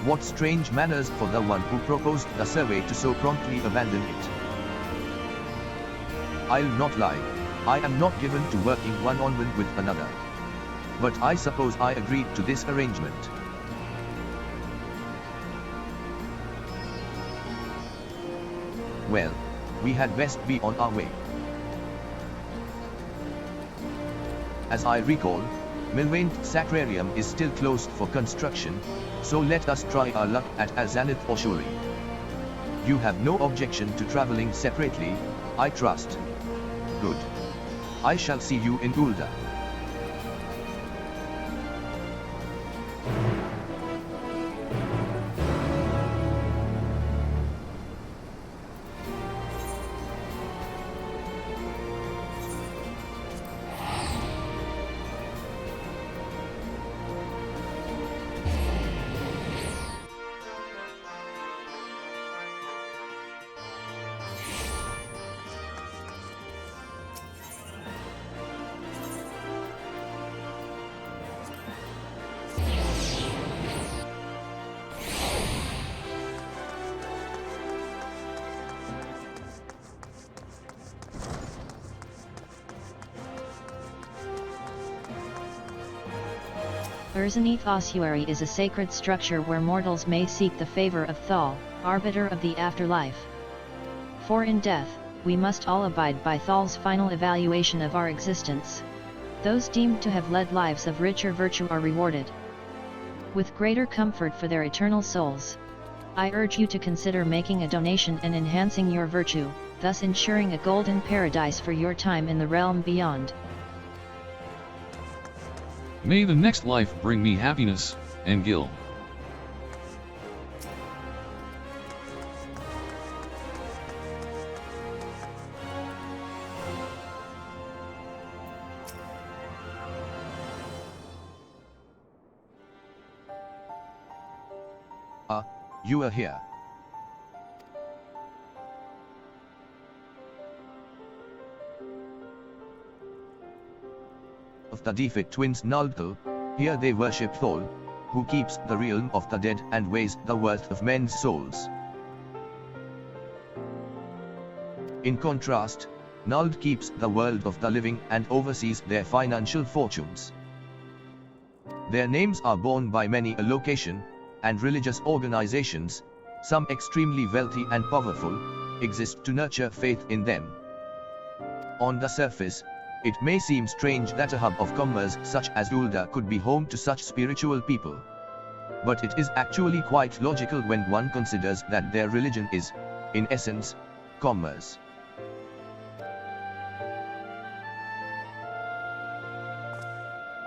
What strange manners for the one who proposed the survey to so promptly abandon it. I'll not lie, I am not given to working one-on-one with another. But I suppose I agreed to this arrangement. Well, we had best be on our way. As I recall, Milwain's Sacrarium is still closed for construction, so let us try our luck at Azanith or Shuri. You have no objection to traveling separately, I trust. Good. I shall see you in Ulda. Eorzea Ossuary is a sacred structure where mortals may seek the favor of Thal, arbiter of the afterlife. For in death, we must all abide by Thal's final evaluation of our existence. Those deemed to have led lives of richer virtue are rewarded with greater comfort for their eternal souls. I urge you to consider making a donation and enhancing your virtue, thus ensuring a golden paradise for your time in the realm beyond. May the next life bring me happiness, and Gil. You are here. Of the Defit twins Naldal, here they worship Thol, who keeps the realm of the dead and weighs the worth of men's souls. In contrast, Nald keeps the world of the living and oversees their financial fortunes. Their names are borne by many a location and religious organizations, some extremely wealthy and powerful, exist to nurture faith in them. On the surface, it may seem strange that a hub of commerce such as Ulda could be home to such spiritual people. But it is actually quite logical when one considers that their religion is, in essence, commerce.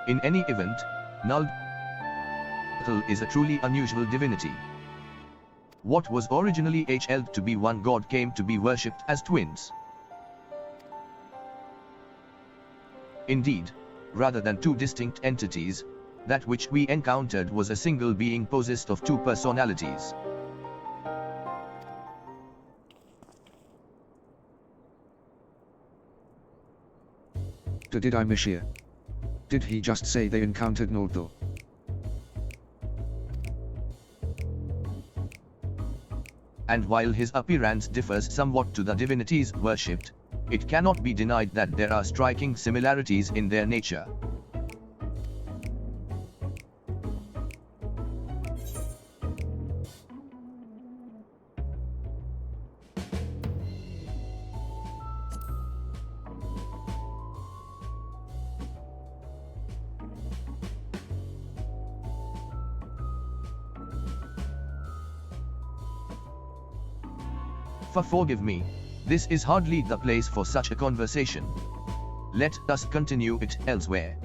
In any event, Nald is a truly unusual divinity. What was originally held to be one god came to be worshipped as twins. Indeed, rather than two distinct entities, that which we encountered was a single being possessed of two personalities. Did I mishear? Did he just say they encountered Noldor? And while his appearance differs somewhat to the divinities worshipped, it cannot be denied that there are striking similarities in their nature. Forgive me, this is hardly the place for such a conversation. Let us continue it elsewhere.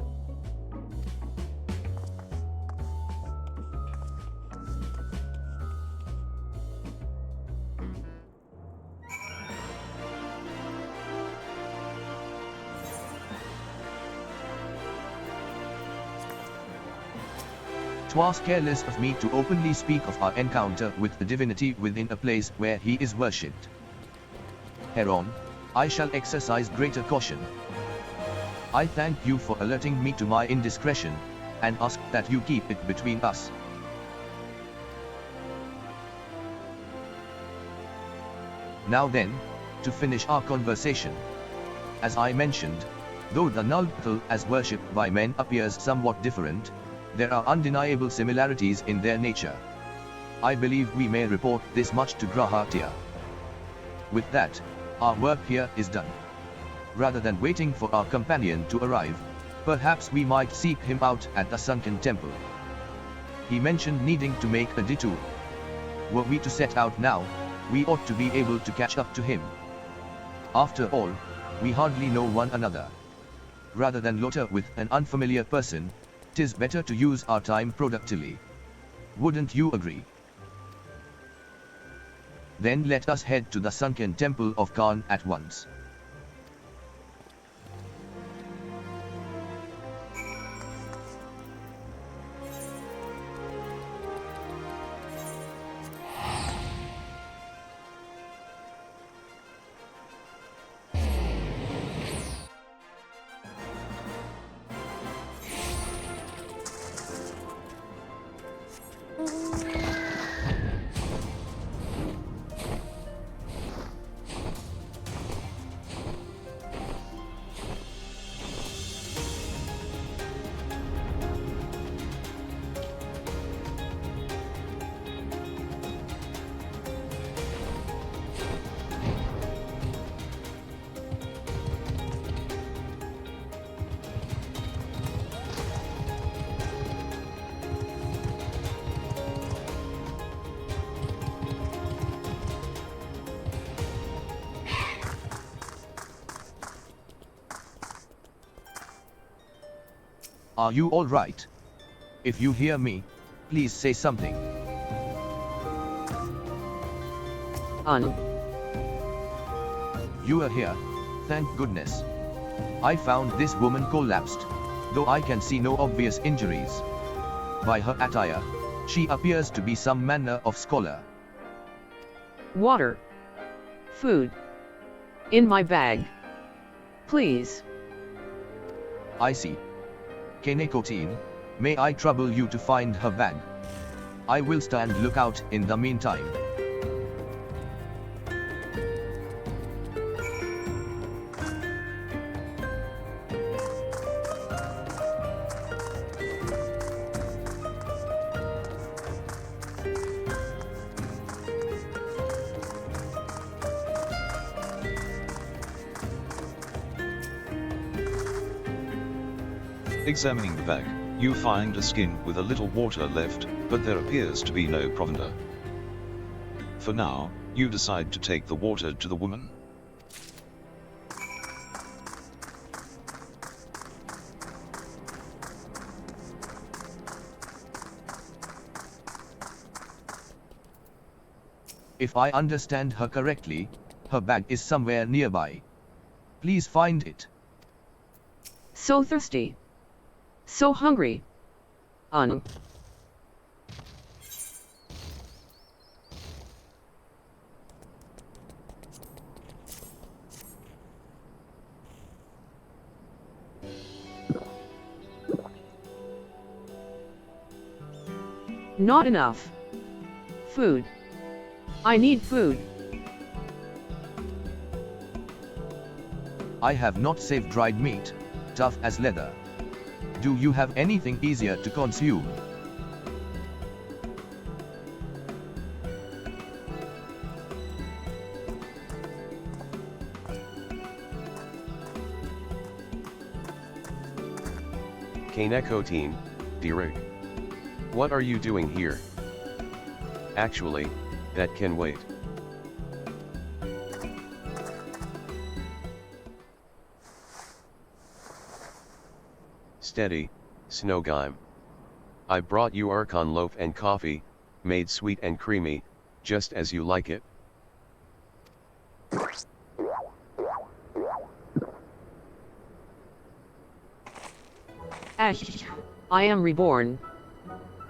"'Twas careless of me to openly speak of our encounter with the divinity within a place where he is worshipped. Hereon, I shall exercise greater caution. I thank you for alerting me to my indiscretion, and ask that you keep it between us." Now then, to finish our conversation. As I mentioned, though the null as worshipped by men appears somewhat different, there are undeniable similarities in their nature. I believe we may report this much to Grahatia. With that, our work here is done. Rather than waiting for our companion to arrive, perhaps we might seek him out at the sunken temple. He mentioned needing to make a detour. Were we to set out now, we ought to be able to catch up to him. After all, we hardly know one another. Rather than loiter with an unfamiliar person, 'tis better to use our time productively. Wouldn't you agree? Then let us head to the sunken temple of Khan at once. Are you all right? If you hear me, please say something. You are here, thank goodness. I found this woman collapsed, though I can see no obvious injuries. By her attire, she appears to be some manner of scholar. Water. Food. In my bag. Please. I see. Kenekotine, may I trouble you to find her bag? I will stand lookout in the meantime. Examining the bag, you find a skin with a little water left, but there appears to be no provender. For now, you decide to take the water to the woman. If I understand her correctly, her bag is somewhere nearby. Please find it. So thirsty. So hungry. Not enough. Food. I need food. I have not saved dried meat, tough as leather. Do you have anything easier to consume? Kenekotine, Deryk. What are you doing here? Actually, that can wait. Steady, Snowgime. I brought you Archon loaf and coffee, made sweet and creamy, just as you like it. Ash, I am reborn.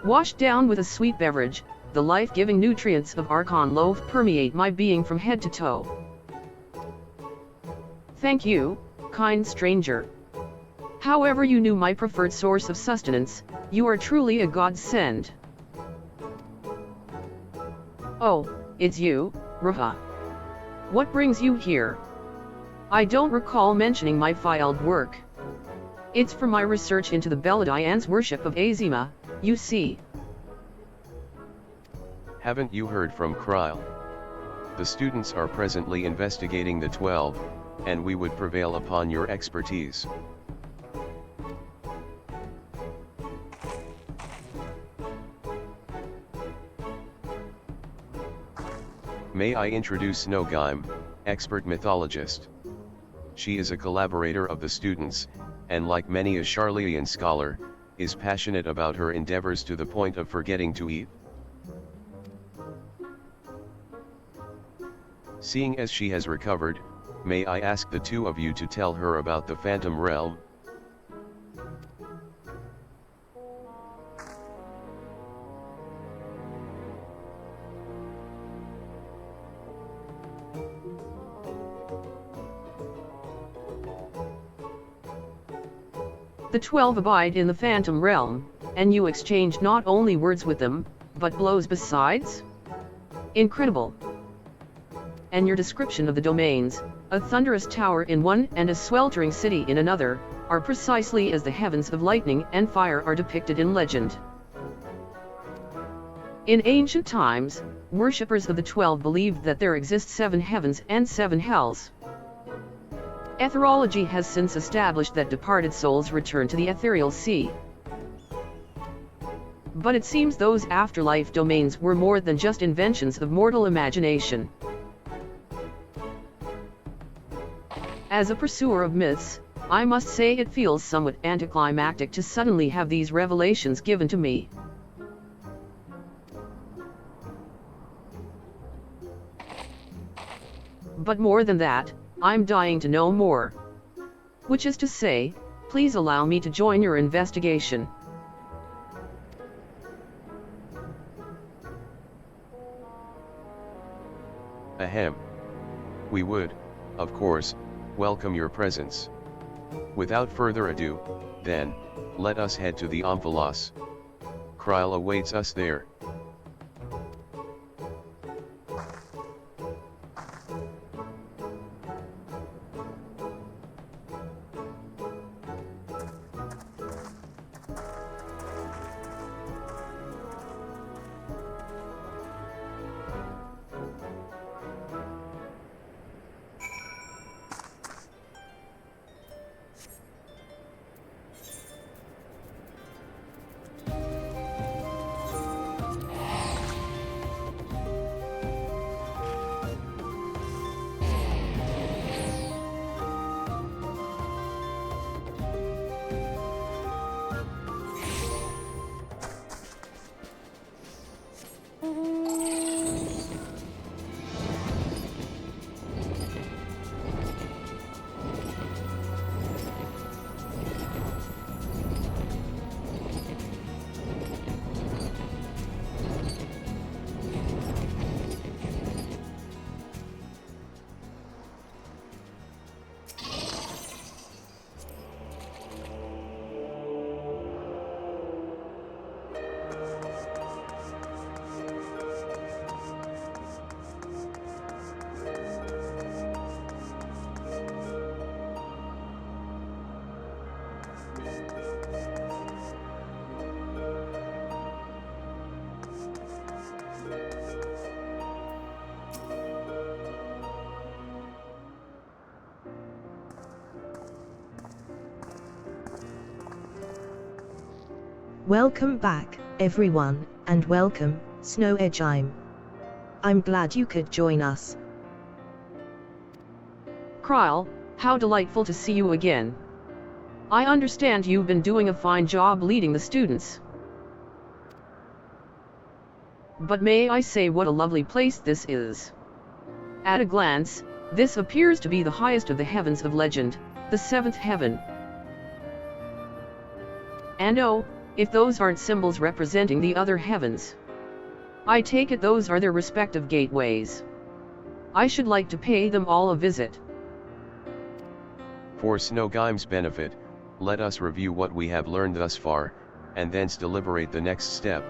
Washed down with a sweet beverage, the life-giving nutrients of Archon loaf permeate my being from head to toe. Thank you, kind stranger. However you knew my preferred source of sustenance, you are truly a godsend. Oh, it's you, Raha. What brings you here? I don't recall mentioning my filed work. It's for my research into the Beladians' worship of Eorzea, you see. Haven't you heard from Kryle? The students are presently investigating the 12, and we would prevail upon your expertise. May I introduce Snowgime, expert mythologist. She is a collaborator of the students, and like many a Charlean scholar, is passionate about her endeavors to the point of forgetting to eat. Seeing as she has recovered, may I ask the two of you to tell her about the Phantom Realm? The 12 abide in the Phantom Realm, and you exchange not only words with them, but blows besides? Incredible! And your description of the domains, a thunderous tower in one and a sweltering city in another, are precisely as the heavens of lightning and fire are depicted in legend. In ancient times, worshippers of the 12 believed that there exist 7 heavens and 7 hells. Etherology has since established that departed souls return to the ethereal sea. But it seems those afterlife domains were more than just inventions of mortal imagination. As a pursuer of myths, I must say it feels somewhat anticlimactic to suddenly have these revelations given to me. But more than that, I'm dying to know more. Which is to say, please allow me to join your investigation. Ahem. We would, of course, welcome your presence. Without further ado, then, let us head to the Omphalos. Kryle awaits us there. Welcome back, everyone, and welcome, Snowgime. I'm glad you could join us. Kryle, how delightful to see you again. I understand you've been doing a fine job leading the students. But may I say what a lovely place this is. At a glance, this appears to be the highest of the heavens of legend, the 7th heaven. And oh, if those aren't symbols representing the other heavens. I take it those are their respective gateways. I should like to pay them all a visit. For Snowgime's benefit, let us review what we have learned thus far, and thence deliberate the next step.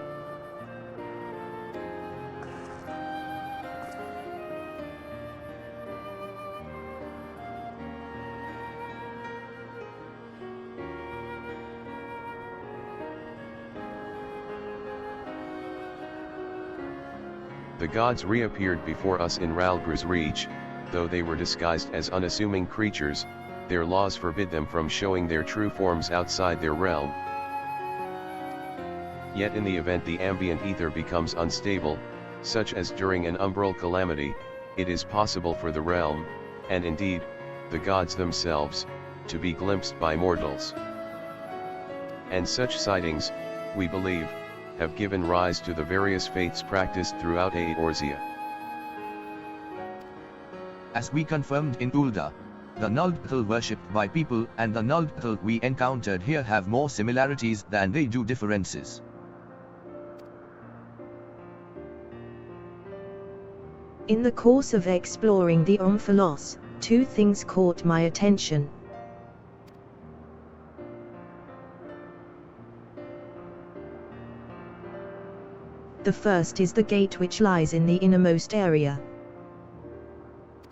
The gods reappeared before us in Ralgru's reach, though they were disguised as unassuming creatures, their laws forbid them from showing their true forms outside their realm. Yet in the event the ambient ether becomes unstable, such as during an umbral calamity, it is possible for the realm, and indeed, the gods themselves, to be glimpsed by mortals. And such sightings, we believe, have given rise to the various faiths practiced throughout Eorzea. As we confirmed in Ulda, the Nuldpthl worshipped by people and the Nuldpthl we encountered here have more similarities than they do differences. In the course of exploring the Omphalos, two things caught my attention. The first is the gate which lies in the innermost area.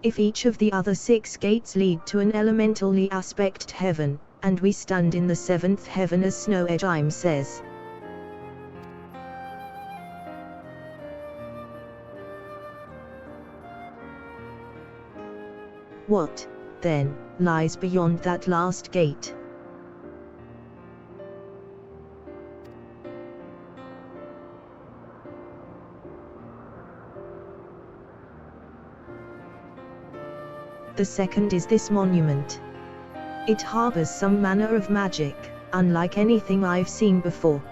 If each of the other 6 gates lead to an elementally aspected heaven, and we stand in the 7th heaven as Snow Edgeheim says. What, then, lies beyond that last gate? The second is this monument. It harbors some manner of magic, unlike anything I've seen before.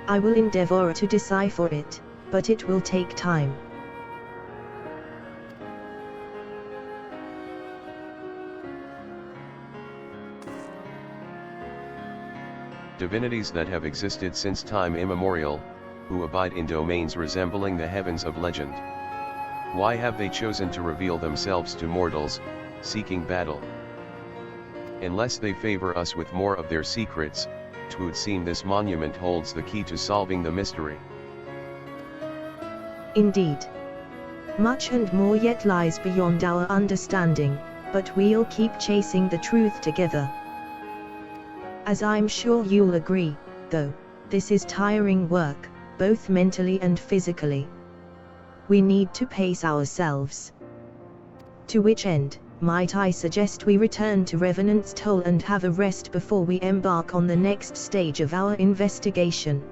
I will endeavor to decipher it, but it will take time. Divinities that have existed since time immemorial, who abide in domains resembling the heavens of legend. Why have they chosen to reveal themselves to mortals, seeking battle? Unless they favor us with more of their secrets, 'twould seem this monument holds the key to solving the mystery. Indeed. Much and more yet lies beyond our understanding, but we'll keep chasing the truth together. As I'm sure you'll agree, though, this is tiring work, both mentally and physically. We need to pace ourselves. To which end, might I suggest we return to Revenant's Toll and have a rest before we embark on the next stage of our investigation.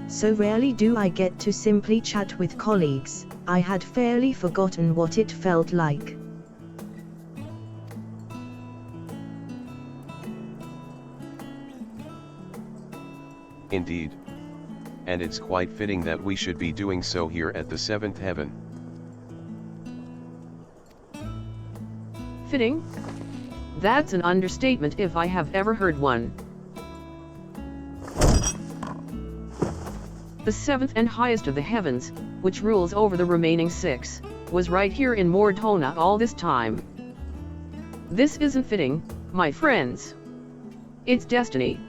So rarely do I get to simply chat with colleagues, I had fairly forgotten what it felt like. Indeed. And it's quite fitting that we should be doing so here at the 7th heaven. Fitting? That's an understatement if I have ever heard one. The 7th and highest of the heavens, which rules over the remaining 6, was right here in Mordhona all this time. This isn't fitting, my friends. It's destiny.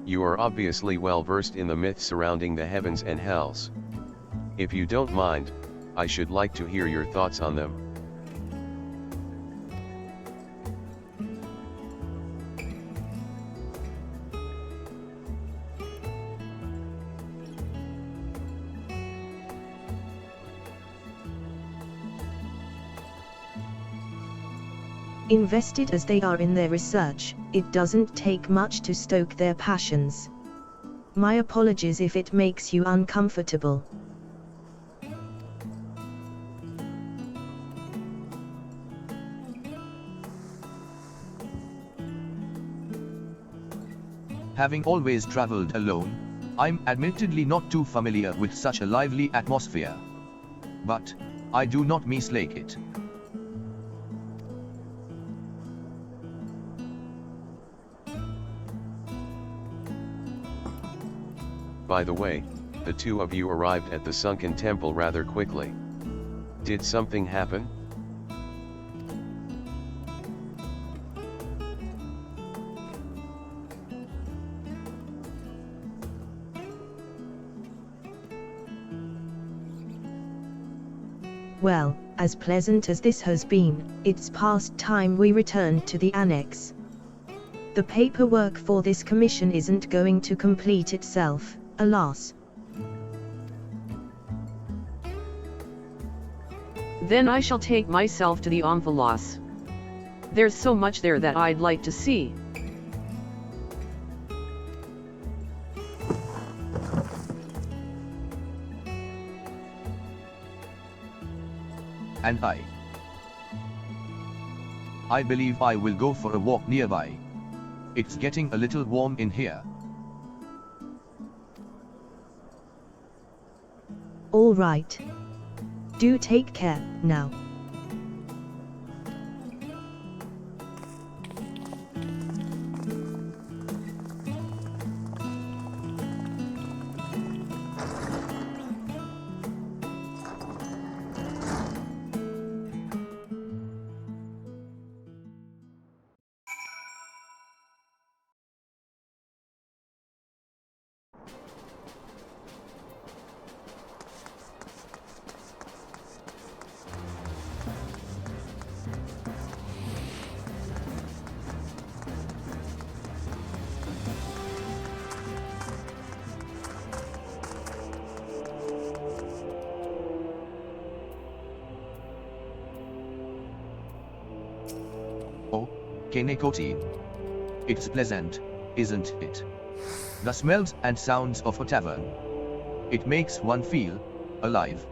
You are obviously well versed in the myths surrounding the heavens and hells. If you don't mind, I should like to hear your thoughts on them. Invested as they are in their research, it doesn't take much to stoke their passions. My apologies if it makes you uncomfortable. Having always traveled alone, I'm admittedly not too familiar with such a lively atmosphere. But I do not mislike it. By the way, the two of you arrived at the sunken temple rather quickly. Did something happen? Well, as pleasant as this has been, it's past time we returned to the annex. The paperwork for this commission isn't going to complete itself, alas. Then I shall take myself to the Omphalos. There's so much there that I'd like to see. And I believe I will go for a walk nearby. It's getting a little warm in here. All right. Do take care, now. Oh, nicotine. It's pleasant, isn't it? The smells and sounds of a tavern. It makes one feel alive.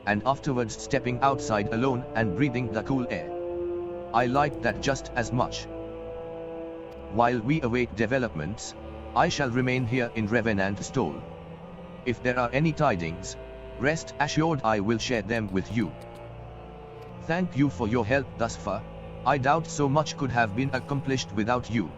And afterwards stepping outside alone and breathing the cool air. I like that just as much. While we await developments, I shall remain here in Revenant Stole. If there are any tidings, rest assured I will share them with you. Thank you for your help thus far. I doubt so much could have been accomplished without you.